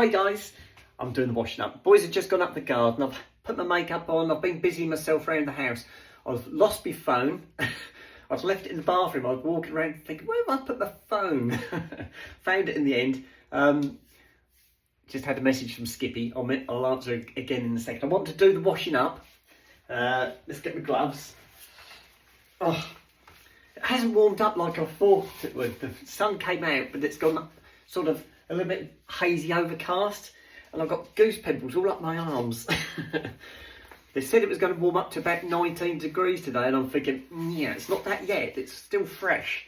Hi guys, I'm doing the washing up. Boys have just gone up the garden. I've put my makeup on. I've been busying myself around the house. I've lost my phone. I've left it in the bathroom. I was walking around thinking, where have I put the phone? Found it in the end. Just had a message from Skippy. I'll answer again in a second. I want to do the washing up. Let's get my gloves. Oh, it hasn't warmed up like I thought it would. The sun came out, but it's gone sort of a little bit hazy overcast, and I've got goose pimples all up my arms. They said it was going to warm up to about 19 degrees today, and I'm thinking, yeah, it's not that yet. It's still fresh.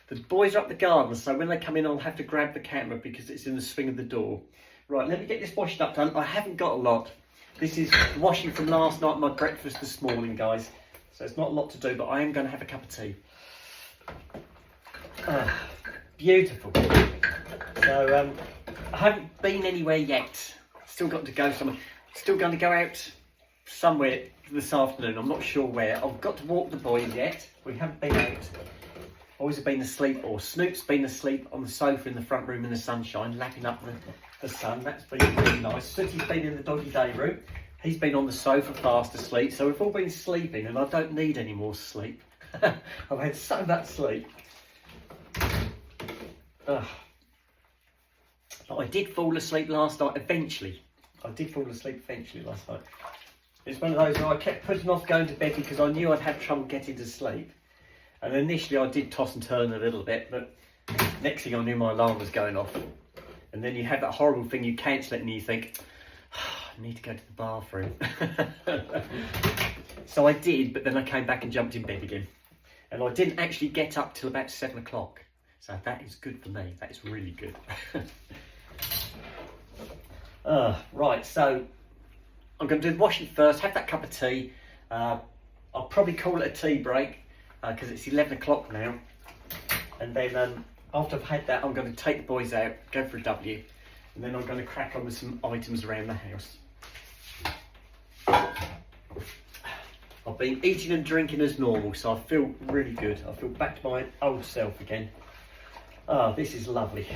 The boys are up the garden, so when they come in, I'll have to grab the camera because it's in the swing of the door. Right, let me get this washing up done. I haven't got a lot. This is washing from last night, my breakfast this morning, guys. So it's not a lot to do, but I am going to have a cup of tea. Beautiful. So I haven't been anywhere yet. Still got to go somewhere. Still going to go out somewhere this afternoon. I'm not sure where. I've got to walk the boys yet. We haven't been out. Boys have been asleep, or Snoop's been asleep on the sofa in the front room in the sunshine, lapping up the sun. That's been really nice. Sooty's been in the doggy day room. He's been on the sofa fast asleep. So we've all been sleeping, and I don't need any more sleep. I've had so much sleep. I did fall asleep last night eventually. I did fall asleep eventually last night. It's one of those where I kept putting off going to bed because I knew I'd have trouble getting to sleep. And initially I did toss and turn a little bit, but next thing I knew my alarm was going off. And then you have that horrible thing, you cancel it and you think, I need to go to the bathroom. So I did, but then I came back and jumped in bed again. And I didn't actually get up till about 7 o'clock. So that is good for me. That is really good. Right, so I'm going to do the washing first, have that cup of tea. I'll probably call it a tea break because it's 11 o'clock now. And then after I've had that, I'm going to take the boys out, go for a W, and then I'm going to crack on with some items around the house. I've been eating and drinking as normal, so I feel really good. I feel back to my old self again. This is lovely.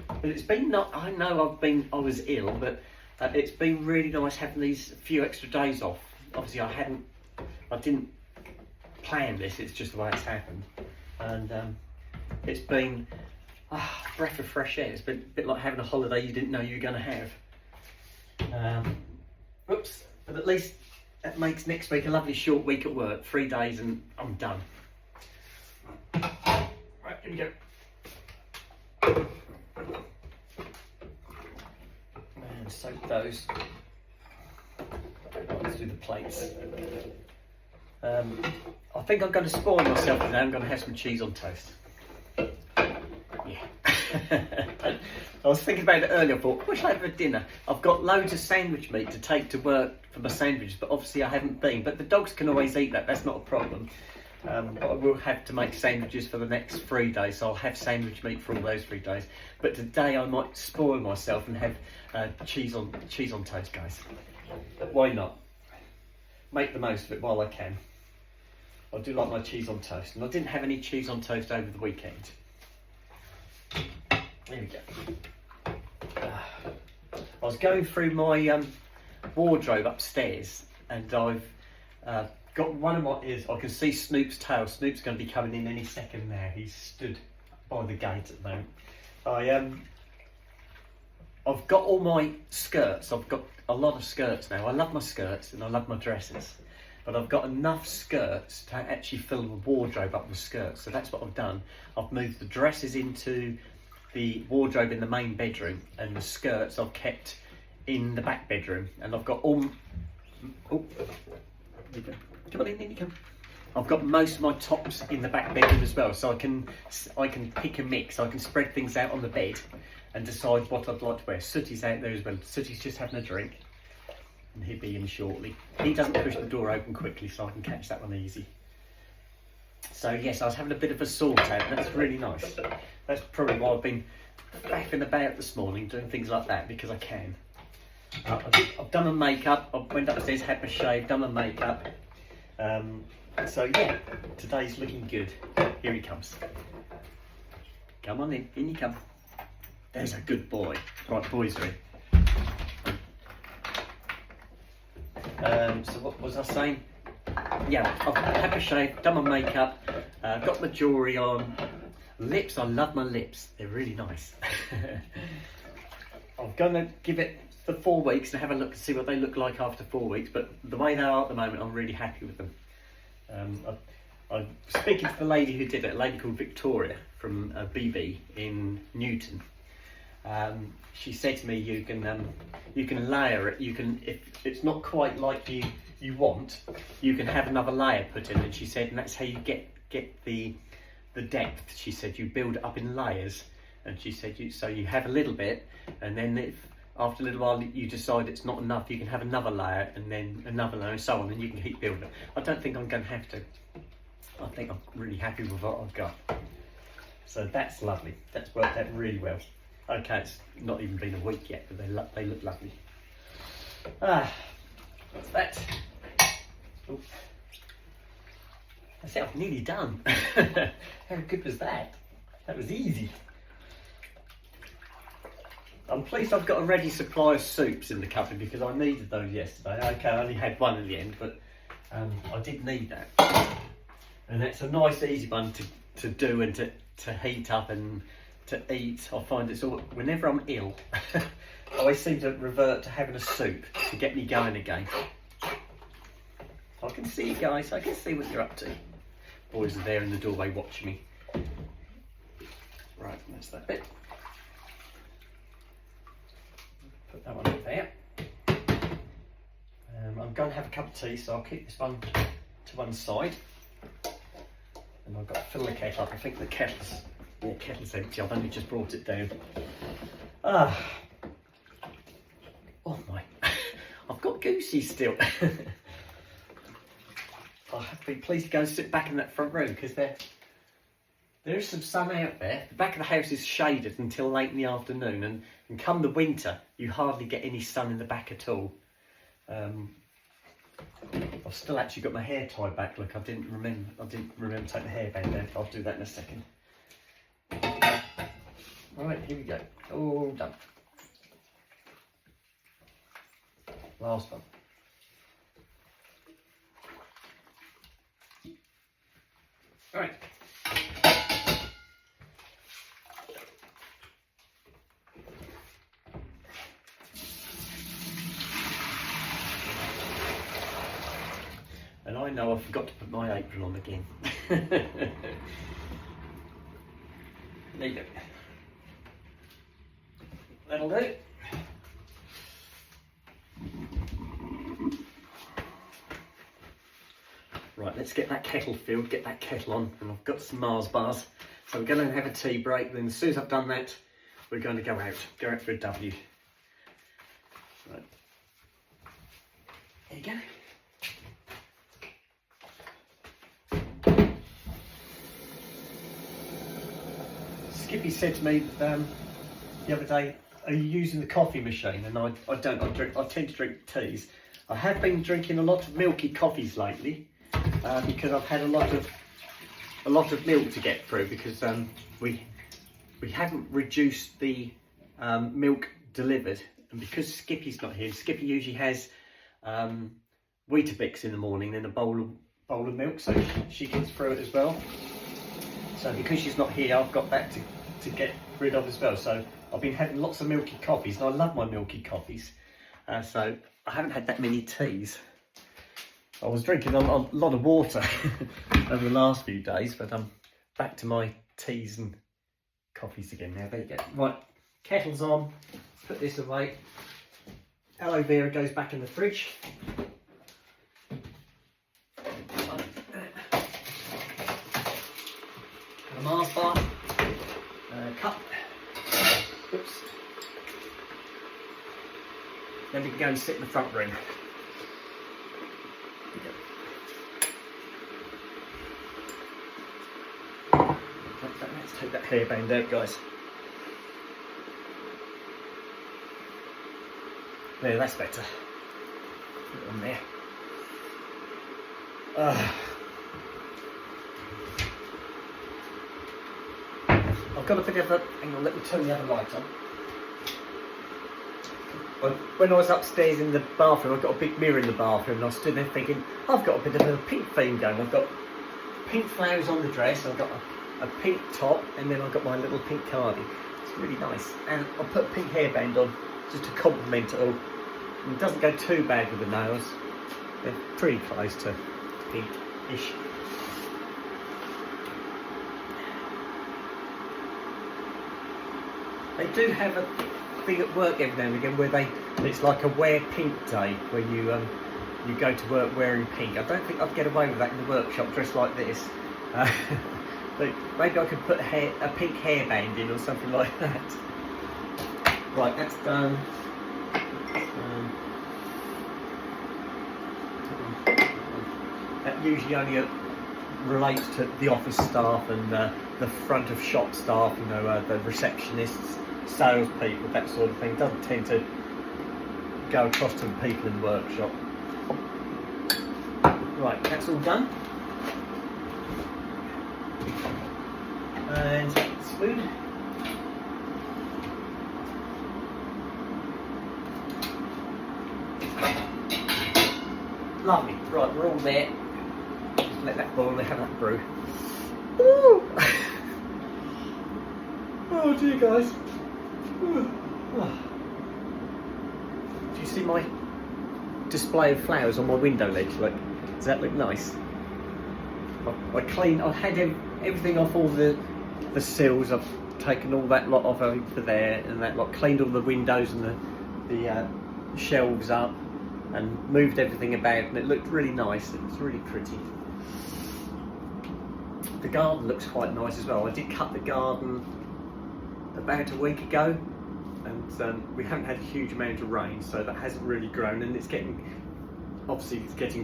But it's been I know I was ill, but it's been really nice having these few extra days off. Obviously I didn't plan this, it's just the way it's happened. And it's been a breath of fresh air. It's been a bit like having a holiday you didn't know you were going to have. Oops, but at least that makes next week a lovely short week at work, 3 days and I'm done. Right, here we go. And soak those. Let's do the plates. I think I'm going to spoil myself today. I'm going to have some cheese on toast. Yeah. I was thinking about it earlier. I thought, what should I have for dinner? I've got loads of sandwich meat to take to work for my sandwiches, but obviously I haven't been. But the dogs can always eat that. That's not a problem. But I will have to make sandwiches for the next 3 days, so I'll have sandwich meat for all those 3 days. But today I might spoil myself and have cheese on toast, guys. Why not? Make the most of it while I can. I do like my cheese on toast, and I didn't have any cheese on toast over the weekend. There we go. I was going through my wardrobe upstairs, and I've got one of my ears. I can see Snoop's tail. Snoop's going to be coming in any second now. He's stood by the gate at the moment. I've got all my skirts. I've got a lot of skirts now. I love my skirts and I love my dresses. But I've got enough skirts to actually fill the wardrobe up with skirts. So that's what I've done. I've moved the dresses into the wardrobe in the main bedroom, and the skirts I've kept in the back bedroom. And I've got all... Oh, there you go. Come on in you come. I've got most of my tops in the back bedroom as well, so I can pick and mix. I can spread things out on the bed and decide what I'd like to wear. Sooty's out there as well. Sooty's just having a drink, and he'll be in shortly. He doesn't push the door open quickly, so I can catch that one easy. So yes, I was having a bit of a sort out, and that's really nice. That's probably why I've been faffing about this morning, doing things like that, because I can. I've done my makeup. I went upstairs, had my shave, done my makeup. So yeah, today's looking good. Here he comes. Come on in you come. There's a good boy. Right, boys are in. So what was I saying? Yeah, I've had a shave, done my makeup, got my jewellery on. Lips, I love my lips. They're really nice. I'm going to give it the 4 weeks and have a look and see what they look like after 4 weeks. But the way they are at the moment, I'm really happy with them. I'm speaking to the lady who did it, a lady called Victoria from BB in Newton. She said to me, you can layer it. You can, if it's not quite like you want, you can have another layer put in. And she said, and that's how you get the depth. She said you build it up in layers. And she said so you have a little bit, and then if after a little while you decide it's not enough, you can have another layer, and then another layer, and so on, and you can keep building it. I don't think I'm going to have to. I think I'm really happy with what I've got. So that's lovely. That's worked out really well. Okay, it's not even been a week yet, but they look lovely. What's that? Ooh. That's it, I'm nearly done. How good was that? That was easy. I'm pleased I've got a ready supply of soups in the cupboard because I needed those yesterday. Okay, I only had one in the end, but I did need that. And that's a nice easy one to do and to heat up and to eat. I find it's all, whenever I'm ill, I always seem to revert to having a soup to get me going again. I can see you guys, I can see what you're up to. Boys are there in the doorway watching me. Right, that's that bit. Put that one up there. I'm going to have a cup of tea, so I'll keep this one to one side. And I've got to fill the kettle up. I think the kettle's empty. I've only just brought it down. Oh my, I've got goosies still. I'll have to be pleased to go and sit back in that front room because there is some sun out there. The back of the house is shaded until late in the afternoon, and come the winter, you hardly get any sun in the back at all. I've still actually got my hair tied back. Look, I didn't remember taking the hairband down. I'll do that in a second. Right, here we go. All done. Last one. All right. And I know I forgot to put my apron on again. There you go. That'll do. Right, let's get that kettle filled, get that kettle on, and I've got some Mars bars. So we're going to have a tea break, then as soon as I've done that, we're going to go out for a W. Right. There you go. Skippy said to me the other day, are you using the coffee machine? And I don't, I tend to drink teas. I have been drinking a lot of milky coffees lately because I've had a lot of milk to get through because we haven't reduced the milk delivered, and because Skippy's not here, Skippy usually has Weetabix in the morning, then a bowl of milk, so she gets through it as well. So because she's not here, I've got that to get rid of as well. So I've been having lots of milky coffees, and I love my milky coffees. So I haven't had that many teas. I was drinking a lot of water over the last few days, but I'm back to my teas and coffees again now. There you go. Right, kettle's on. Put this away. Aloe vera goes back in the fridge. A Mars bar, cup, oops. Then we can go and sit in the front room. Let's take that hairband out, guys. There, that's better. Put it on there. I've got a bit of a, hang on, let me turn the other light on. Well, when I was upstairs in the bathroom, I've got a big mirror in the bathroom, and I stood there thinking, I've got a bit of a pink theme going. I've got pink flowers on the dress, I've got a pink top, and then I've got my little pink cardi. It's really nice. And I put a pink hairband on just to complement it all. And it doesn't go too bad with the nails. They're pretty close to pink-ish. They do have a thing at work every now and again where it's like a wear pink day, where you go to work wearing pink. I don't think I'd get away with that in the workshop dressed like this. But maybe I could put a pink hairband in or something like that. Right, that's done. That usually only relates to the office staff and the front of shop staff, you know, the receptionists, salespeople, that sort of thing. Doesn't tend to go across to the people in the workshop. Right, that's all done. And spoon. Lovely. Right, we're all there. Just let that boil and have that brew. Woo! Oh dear, guys. Oh. Do you see my display of flowers on my window ledge? Look, does that look nice? I've had everything off all the sills. I've taken all that lot off over there and that lot, cleaned all the windows and the shelves up and moved everything about, and it looked really nice. It was really pretty. The garden looks quite nice as well. I did cut the garden about a week ago, and we haven't had a huge amount of rain, so that hasn't really grown, and it's getting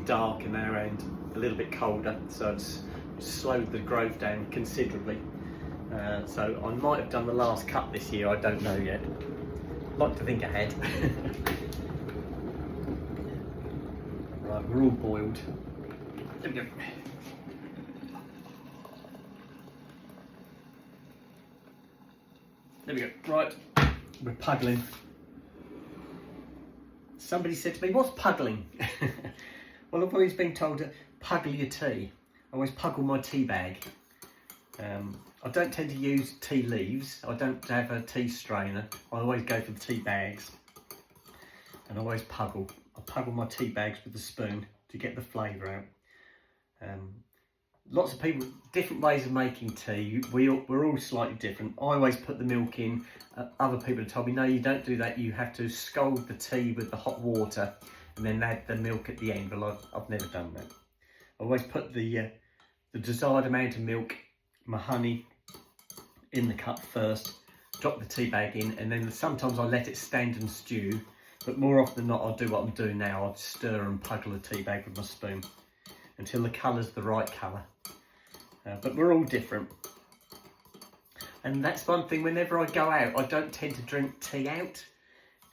darker now and a little bit colder, so it's slowed the growth down considerably. So I might have done the last cut this year, I don't know yet. I'd like to think ahead. Right, we're all boiled. There we go. There we go. Right, we're puggling. Somebody said to me, what's puggling? Well, I've always been told to puggle your tea. I always puggle my tea bag. I don't tend to use tea leaves. I don't have a tea strainer. I always go for the tea bags. And I always puggle. I puggle my tea bags with a spoon to get the flavour out. Lots of people, different ways of making tea. We're all slightly different. I always put the milk in. Other people have told me, no, you don't do that. You have to scald the tea with the hot water and then add the milk at the end. Well, I've never done that. I always put the desired amount of milk, my honey, in the cup first, drop the tea bag in, and then sometimes I let it stand and stew. But more often than not, I'll do what I'm doing now. I'll stir and puggle the tea bag with my spoon until the colour's the right colour. But we're all different. And that's one thing, whenever I go out, I don't tend to drink tea out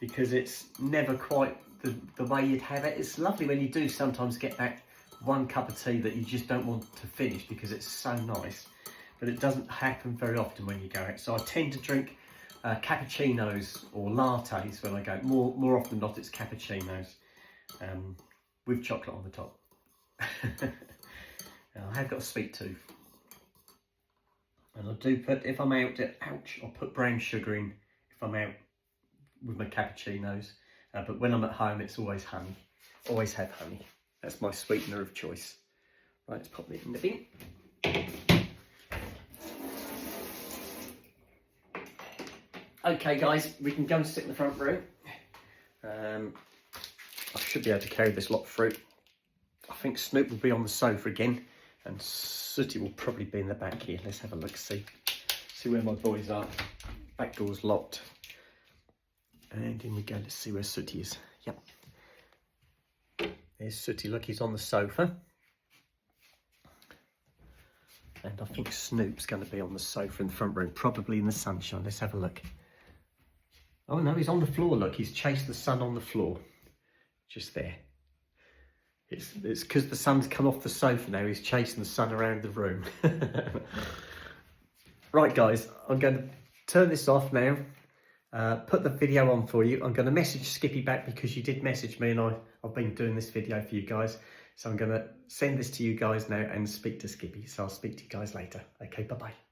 because it's never quite the way you'd have it. It's lovely when you do sometimes get that one cup of tea that you just don't want to finish because it's so nice. But it doesn't happen very often when you go out. So I tend to drink cappuccinos or lattes when I go. More often than not, it's cappuccinos with chocolate on the top. I have got a sweet tooth. And I do put, if I'm out, I'll put brown sugar in if I'm out with my cappuccinos. But when I'm at home, it's always honey. Always have honey. That's my sweetener of choice. Right, let's pop it in the bin. Okay guys, we can go and sit in the front room. I should be able to carry this lot through. I think Snoop will be on the sofa again, and Sooty will probably be in the back here. Let's have a look, see where my boys are. Back door's locked. And in we go, let's see where Sooty is. Yep. There's Sooty, look, he's on the sofa. And I think Snoop's going to be on the sofa in the front room, probably in the sunshine. Let's have a look. Oh no, he's on the floor, look, he's chased the sun on the floor. Just there. It's because the sun's come off the sofa now, he's chasing the sun around the room. Right guys, I'm going to turn this off now, put the video on for you. I'm going to message Skippy back because you did message me and I've been doing this video for you guys. So I'm going to send this to you guys now and speak to Skippy. So I'll speak to you guys later. Okay, bye-bye.